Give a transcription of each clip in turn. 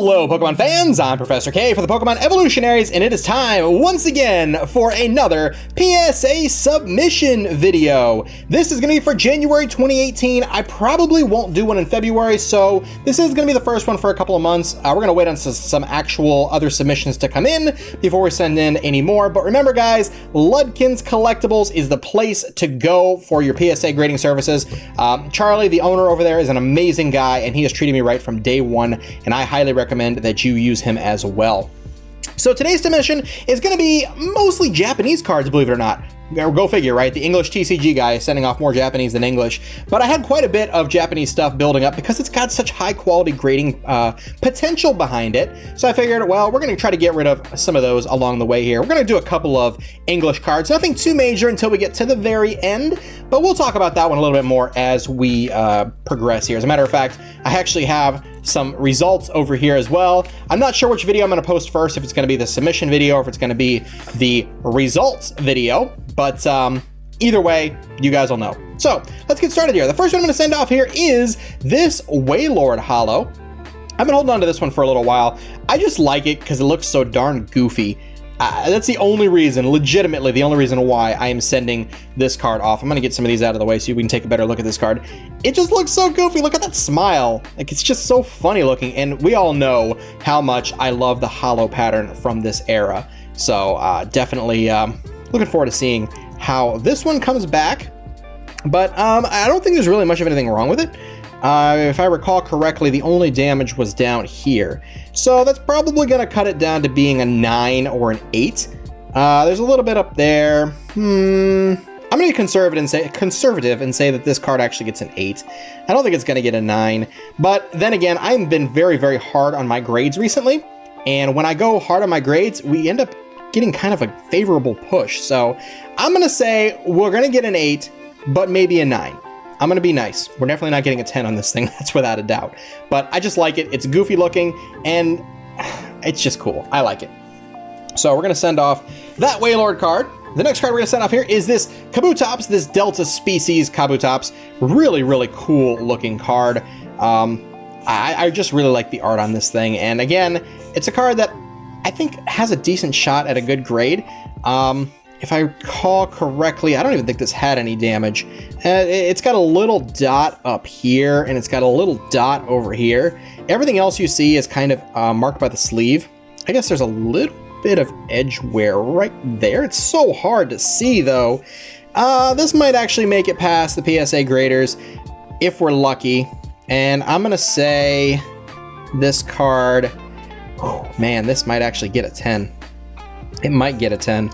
Hello Pokemon fans, I'm Professor K for the Pokemon Evolutionaries, and it is time once again for another PSA submission video. This is going to be for January 2018. I probably won't do one in February, so this is going to be the first one for a couple of months. We're going to wait on some actual other submissions to come in before we send in any more. But remember guys, Ludkin's Collectibles is the place to go for your PSA grading services. Charlie, the owner over there, is an amazing guy, and he has treated me right from day one, and I highly recommend that you use him as well. So today's submission is going to be mostly Japanese cards, believe it or not. Go figure, right? The English TCG guy is sending off more Japanese than English, but I had quite a bit of Japanese stuff building up because it's got such high quality grading potential behind it. So I figured, well, we're going to try to get rid of some of those along the way here. We're going to do a couple of English cards, nothing too major until we get to the very end, but we'll talk about that one a little bit more as we progress here. As a matter of fact, I actually have some results over here as well. I'm not sure which video I'm going to post first, if it's going to be the submission video or if it's going to be the results video, but either way, you guys will know. So let's get started here. The first one I'm going to send off here is this Wailord Holo. I've been holding on to this one for a little while. I just like it because it looks so darn goofy. That's the only reason, legitimately the only reason why I am sending this card off. I'm going to get some of these out of the way so we can take a better look at this card. It just looks so goofy. Look at that smile. Like, it's just so funny looking, and we all know how much I love the holo pattern from this era. So definitely looking forward to seeing how this one comes back. But I don't think there's really much of anything wrong with it. If I recall correctly, the only damage was down here. So that's probably going to cut it down to being a 9 or an 8. There's a little bit up there. I'm going to be conservative and say that this card actually gets an 8. I don't think it's going to get a 9. But then again, I've been very, very hard on my grades recently. And when I go hard on my grades, we end up getting kind of a favorable push. So I'm going to say we're going to get an 8, but maybe a 9. I'm going to be nice. We're definitely not getting a 10 on this thing, that's without a doubt. But I just like it. It's goofy looking, and it's just cool. I like it. So we're going to send off that Wailord card. The next card we're going to send off here is this Kabutops, this Delta Species Kabutops. Really, really cool looking card. I just really like the art on this thing. And again, it's a card that I think has a decent shot at a good grade. If I recall correctly, I don't even think this had any damage. It's got a little dot up here, and it's got a little dot over here. Everything else you see is kind of marked by the sleeve. I guess there's a little bit of edge wear right there. It's so hard to see, though. This might actually make it past the PSA graders if we're lucky. And I'm going to say this card, oh, man, this might actually get a 10. It might get a 10.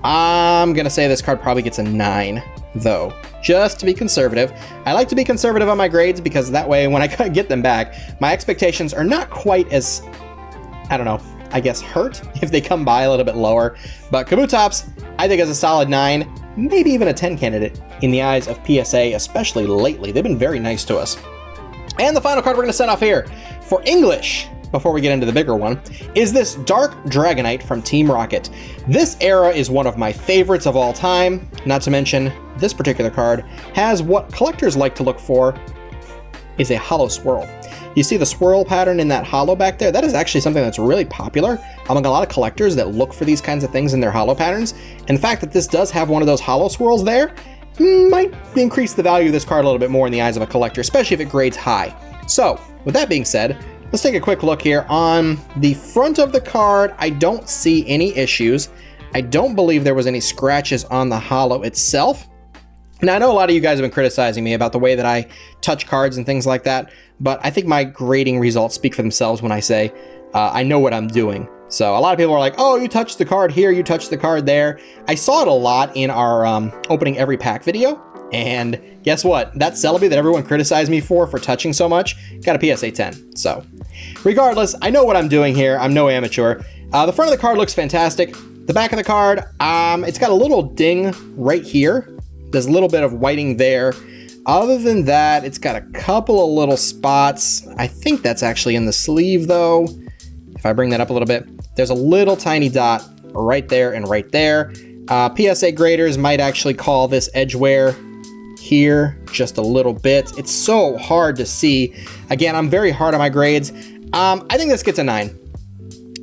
I'm going to say this card probably gets a 9, though, just to be conservative. I like to be conservative on my grades because that way when I get them back, my expectations are not quite as, I don't know, I guess hurt if they come by a little bit lower. But Kabutops, I think is a solid 9, maybe even a 10 candidate in the eyes of PSA, especially lately. They've been very nice to us. And the final card we're going to send off here for English, before we get into the bigger one, is this Dark Dragonite from Team Rocket. This era is one of my favorites of all time, not to mention this particular card has what collectors like to look for is a holo swirl. You see the swirl pattern in that holo back there? That is actually something that's really popular among a lot of collectors that look for these kinds of things in their holo patterns. And the fact that this does have one of those holo swirls there might increase the value of this card a little bit more in the eyes of a collector, especially if it grades high. So, with that being said, let's take a quick look here. On the front of the card, I don't see any issues. I don't believe there was any scratches on the holo itself. Now, I know a lot of you guys have been criticizing me about the way that I touch cards and things like that, but I think my grading results speak for themselves when I say I know what I'm doing. So a lot of people are like, oh, you touched the card here, you touched the card there. I saw it a lot in our opening every pack video. And guess what? That Celebi that everyone criticized me for touching so much got a PSA 10. So regardless, I know what I'm doing here. I'm no amateur. The front of the card looks fantastic. The back of the card, it's got a little ding right here. There's a little bit of whiting there. Other than that, it's got a couple of little spots. I think that's actually in the sleeve though. If I bring that up a little bit, there's a little tiny dot right there and right there. PSA graders might actually call this edge wear here just a little bit. It's so hard to see. Again, I'm very hard on my grades. I think this gets a 9.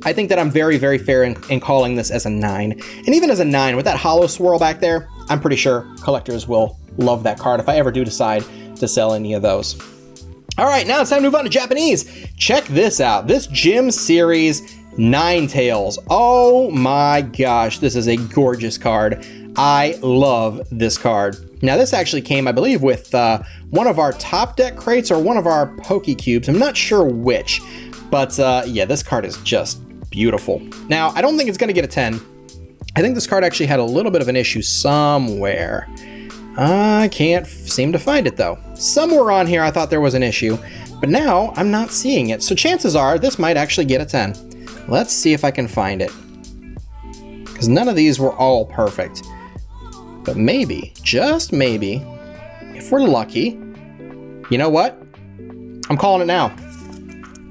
I think that I'm very, very fair in calling this as a 9. And even as a 9, with that hollow swirl back there, I'm pretty sure collectors will love that card if I ever do decide to sell any of those. All right, now it's time to move on to Japanese. Check this out. This Gym Series Ninetales. Oh my gosh, this is a gorgeous card. I love this card. Now this actually came, I believe, with one of our top deck crates or one of our Pokecubes. I'm not sure which, but yeah, this card is just beautiful. Now, I don't think it's gonna get a 10. I think this card actually had a little bit of an issue somewhere. I can't seem to find it though. Somewhere on here I thought there was an issue, but now I'm not seeing it. So chances are this might actually get a 10. Let's see if I can find it. Because none of these were all perfect. But maybe, just maybe, if we're lucky, you know what? I'm calling it now.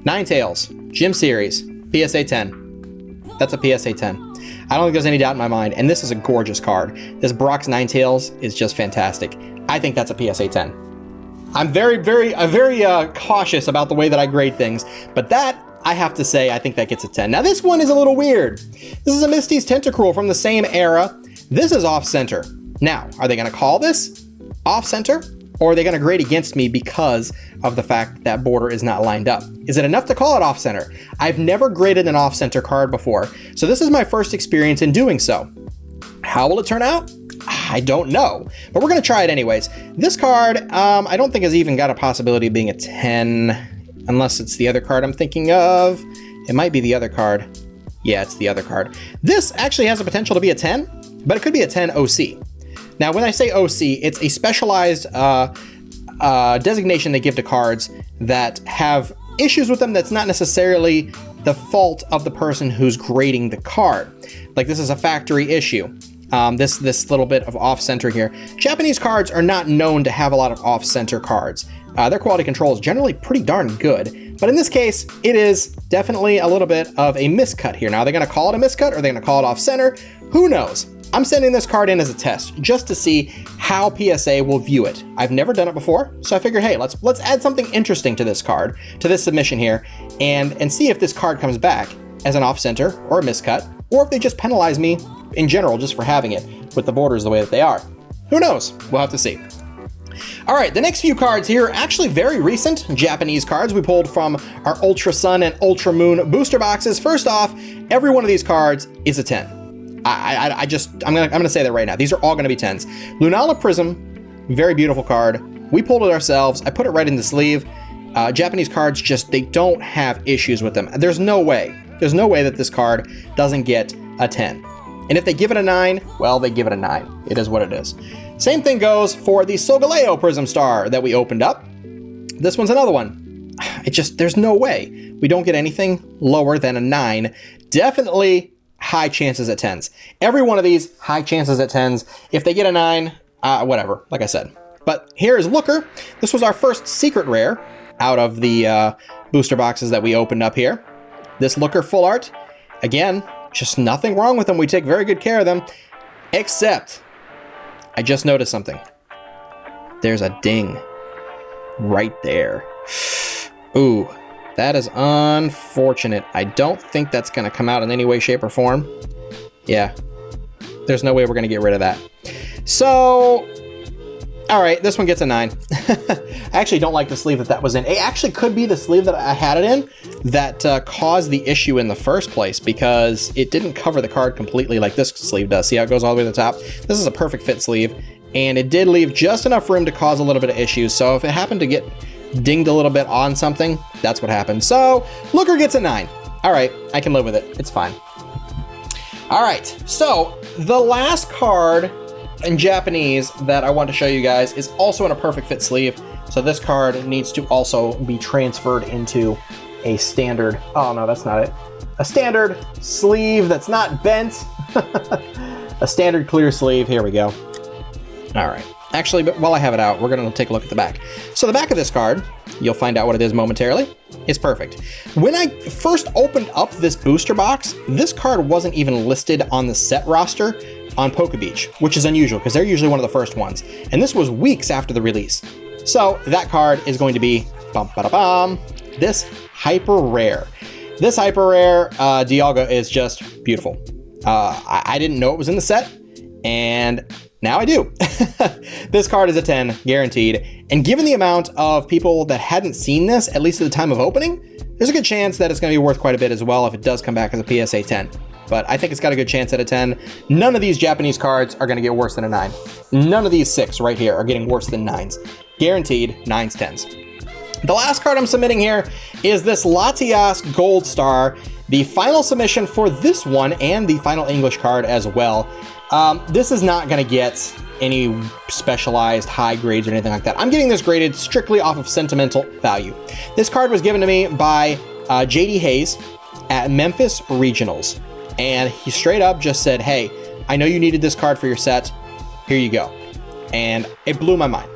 Ninetales, Gym Series, PSA 10. That's a PSA 10. I don't think there's any doubt in my mind, and this is a gorgeous card. This Brock's Ninetales is just fantastic. I think that's a PSA 10. I'm very cautious about the way that I grade things, but that, I have to say, I think that gets a 10. Now this one is a little weird. This is a Misty's Tentacruel from the same era. This is off-center. Now, are they gonna call this off-center, or are they gonna grade against me because of the fact that border is not lined up? Is it enough to call it off-center? I've never graded an off-center card before, so this is my first experience in doing so. How will it turn out? I don't know, but we're gonna try it anyways. This card, I don't think has even got a possibility of being a 10, unless it's the other card I'm thinking of. It might be the other card. Yeah, it's the other card. This actually has the potential to be a 10, but it could be a 10 OC. Now, when I say OC, it's a specialized designation they give to cards that have issues with them that's not necessarily the fault of the person who's grading the card. Like this is a factory issue. This little bit of off-center here. Japanese cards are not known to have a lot of off-center cards. Their quality control is generally pretty darn good, but in this case, it is definitely a little bit of a miscut here. Now, are they gonna call it a miscut or are they gonna call it off-center? Who knows? I'm sending this card in as a test just to see how PSA will view it. I've never done it before, so I figured, hey, let's add something interesting to this card, to this submission here, and see if this card comes back as an off-center or a miscut, or if they just penalize me in general just for having it with the borders the way that they are. Who knows? We'll have to see. All right, the next few cards here are actually very recent Japanese cards we pulled from our Ultra Sun and Ultra Moon booster boxes. First off, every one of these cards is a 10. I'm gonna say that right now. These are all gonna be 10s. Lunala Prism, very beautiful card. We pulled it ourselves. I put it right in the sleeve. Japanese cards they don't have issues with them. There's no way that this card doesn't get a 10. And if they give it a 9, well, they give it a 9. It is what it is. Same thing goes for the Solgaleo Prism Star that we opened up. This one's another one. There's no way we don't get anything lower than a 9. Definitely high chances at 10s. Every one of these, high chances at 10s. If they get a 9, whatever, like I said. But here is Looker. This was our first secret rare out of the booster boxes that we opened up here. This Looker full art, again, just nothing wrong with them. We take very good care of them, except I just noticed something. There's a ding right there. Ooh. That is unfortunate. I don't think that's going to come out in any way, shape, or form. Yeah. There's no way we're going to get rid of that. So, all right, this one gets a 9. I actually don't like the sleeve that was in. It actually could be the sleeve that I had it in that caused the issue in the first place because it didn't cover the card completely like this sleeve does. See how it goes all the way to the top? This is a perfect fit sleeve, and it did leave just enough room to cause a little bit of issues. So if it happened to get dinged a little bit on something, that's what happened. So Looker gets a 9. All right, I can live with it. It's fine. All right, so the last card in Japanese that I want to show you guys is also in a perfect fit sleeve. So this card needs to also be transferred into a standard, oh no, that's not it. A standard sleeve that's not bent. A standard clear sleeve, here we go. All right. Actually, but while I have it out, we're going to take a look at the back. So the back of this card, you'll find out what it is momentarily, is perfect. When I first opened up this booster box, this card wasn't even listed on the set roster on PokeBeach, which is unusual because they're usually one of the first ones. And this was weeks after the release. So that card is going to be this hyper rare. This hyper rare Dialga is just beautiful. I didn't know it was in the set, and now I do. This card is a 10, guaranteed. And given the amount of people that hadn't seen this, at least at the time of opening, there's a good chance that it's going to be worth quite a bit as well if it does come back as a PSA 10. But I think it's got a good chance at a 10. None of these Japanese cards are going to get worse than a 9. None of these 6 right here are getting worse than 9s. Guaranteed 9s, 10s. The last card I'm submitting here is this Latias Gold Star, the final submission for this one and the final English card as well. This is not going to get any specialized high grades or anything like that. I'm getting this graded strictly off of sentimental value. This card was given to me by JD Hayes at Memphis Regionals. And he straight up just said, hey, I know you needed this card for your set. Here you go. And it blew my mind.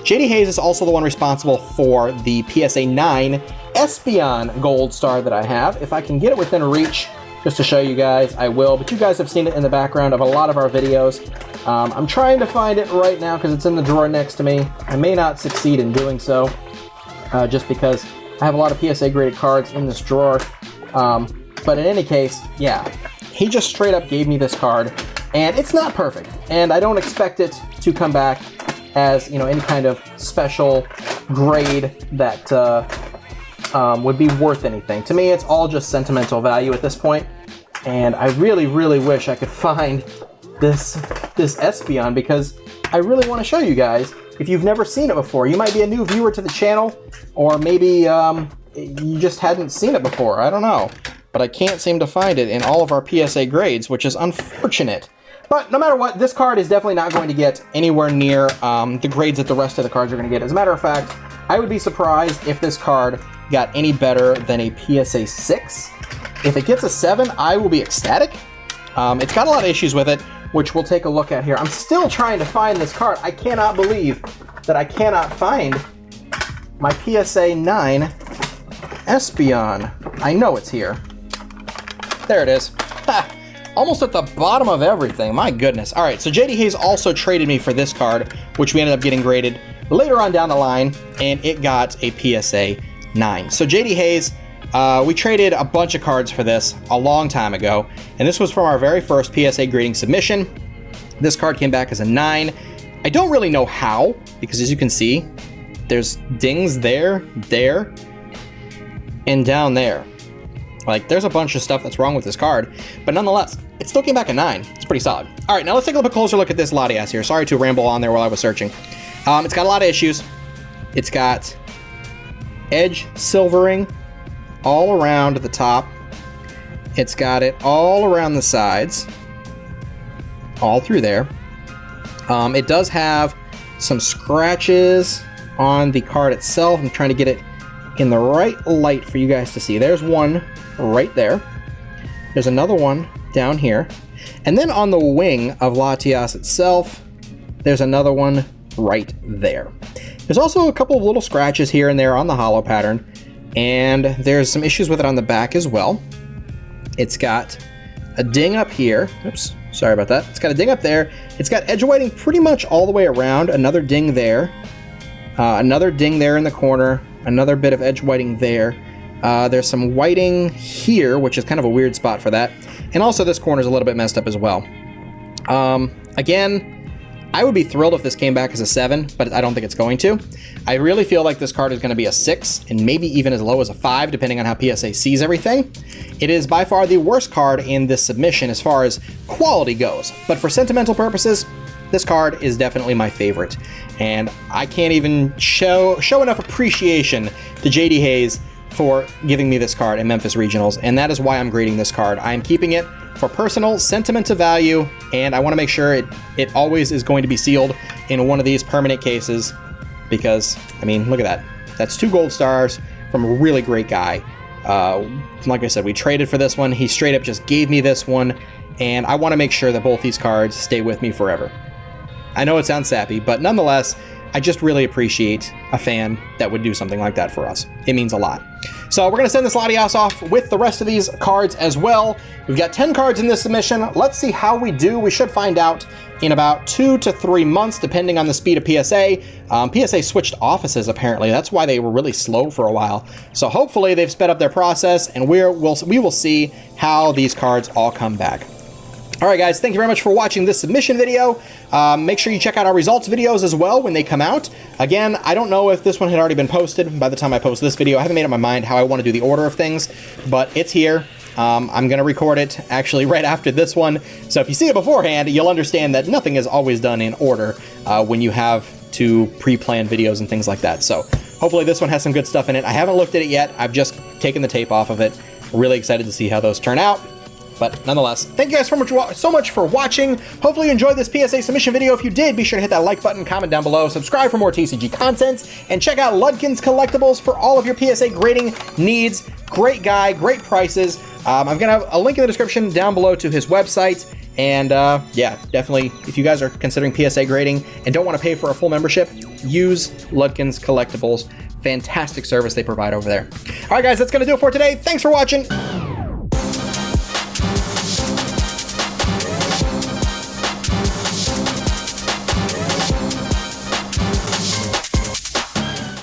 JD Hayes is also the one responsible for the PSA 9 Espeon Gold Star that I have. If I can get it within reach, just to show you guys, I will. But you guys have seen it in the background of a lot of our videos. I'm trying to find it right now because it's in the drawer next to me. I may not succeed in doing so, just because I have a lot of PSA graded cards in this drawer. But in any case, yeah, he just straight up gave me this card, and it's not perfect. And I don't expect it to come back as, you know, any kind of special grade that would be worth anything. To me, it's all just sentimental value at this point. And I really, really wish I could find this Espeon, because I really want to show you guys. If you've never seen it before, you might be a new viewer to the channel, or maybe you just hadn't seen it before. I don't know. But I can't seem to find it in all of our PSA grades, which is unfortunate. But no matter what, this card is definitely not going to get anywhere near the grades that the rest of the cards are going to get. As a matter of fact, I would be surprised if this card got any better than a PSA 6. If it gets a 7, I will be ecstatic. It's got a lot of issues with it, which we'll take a look at here. I'm still trying to find this card. I cannot believe that I cannot find my PSA 9 Espeon. I know it's here. There it is. Ha! Almost at the bottom of everything. My goodness. All right, so JD Hayes also traded me for this card, which we ended up getting graded later on down the line, and it got a PSA 9. So JD Hayes, we traded a bunch of cards for this a long time ago, and this was from our very first PSA grading submission. This card came back as a 9. I don't really know how, because as you can see, there's dings there, and down there. Like, there's a bunch of stuff that's wrong with this card, but nonetheless, it still came back a 9. It's pretty solid. All right, now let's take a little bit closer look at this Latias here. Sorry to ramble on there while I was searching. It's got a lot of issues. It's got edge silvering all around the top. It's got it all around the sides, all through there. It does have some scratches on the card itself. I'm trying to get it in the right light for you guys to see. There's one right there. There's another one down here. And then on the wing of Latias itself, there's another one right there. There's also a couple of little scratches here and there on the hollow pattern, and there's some issues with it on the back as well. It's got a ding up here. Oops, sorry about that. It's got a ding up there. It's got edge whiting pretty much all the way around. Another ding there. Another ding there in the corner. Another bit of edge whiting there. There's some whiting here, which is kind of a weird spot for that. And also this corner is a little bit messed up as well. Again, I would be thrilled if this came back as a 7, but I don't think it's going to. I really feel like this card is going to be a 6, and maybe even as low as a 5, depending on how PSA sees everything. It is by far the worst card in this submission as far as quality goes, but for sentimental purposes, this card is definitely my favorite. And I can't even show enough appreciation to JD Hayes for giving me this card in Memphis Regionals, and that is why I'm grading this card. I'm keeping it for personal sentimental value, and I want to make sure it always is going to be sealed in one of these permanent cases, because, I mean, look at that. That's 2 gold stars from a really great guy. Like I said, we traded for this one. He straight up just gave me this one, and I want to make sure that both these cards stay with me forever. I know it sounds sappy, but nonetheless, I just really appreciate a fan that would do something like that for us. It means a lot. So we're gonna send this Latias off with the rest of these cards as well. We've got 10 cards in this submission. Let's see how we do. We should find out in about 2 to 3 months, depending on the speed of PSA. PSA switched offices, apparently. That's why they were really slow for a while. So hopefully they've sped up their process, and we will see how these cards all come back. All right, guys, thank you very much for watching this submission video. Make sure you check out our results videos as well when they come out. Again, I don't know if this one had already been posted by the time I post this video. I haven't made up my mind how I want to do the order of things, but it's here. I'm going to record it actually right after this one. So if you see it beforehand, you'll understand that nothing is always done in order when you have to pre-plan videos and things like that. So hopefully this one has some good stuff in it. I haven't looked at it yet. I've just taken the tape off of it. Really excited to see how those turn out. But nonetheless, thank you guys so much for watching. Hopefully you enjoyed this PSA submission video. If you did, be sure to hit that like button, comment down below, subscribe for more TCG content, and check out Ludkin's Collectibles for all of your PSA grading needs. Great guy, great prices. I'm going to have a link in the description down below to his website. And yeah, definitely, if you guys are considering PSA grading and don't want to pay for a full membership, use Ludkin's Collectibles. Fantastic service they provide over there. All right, guys, that's going to do it for today. Thanks for watching.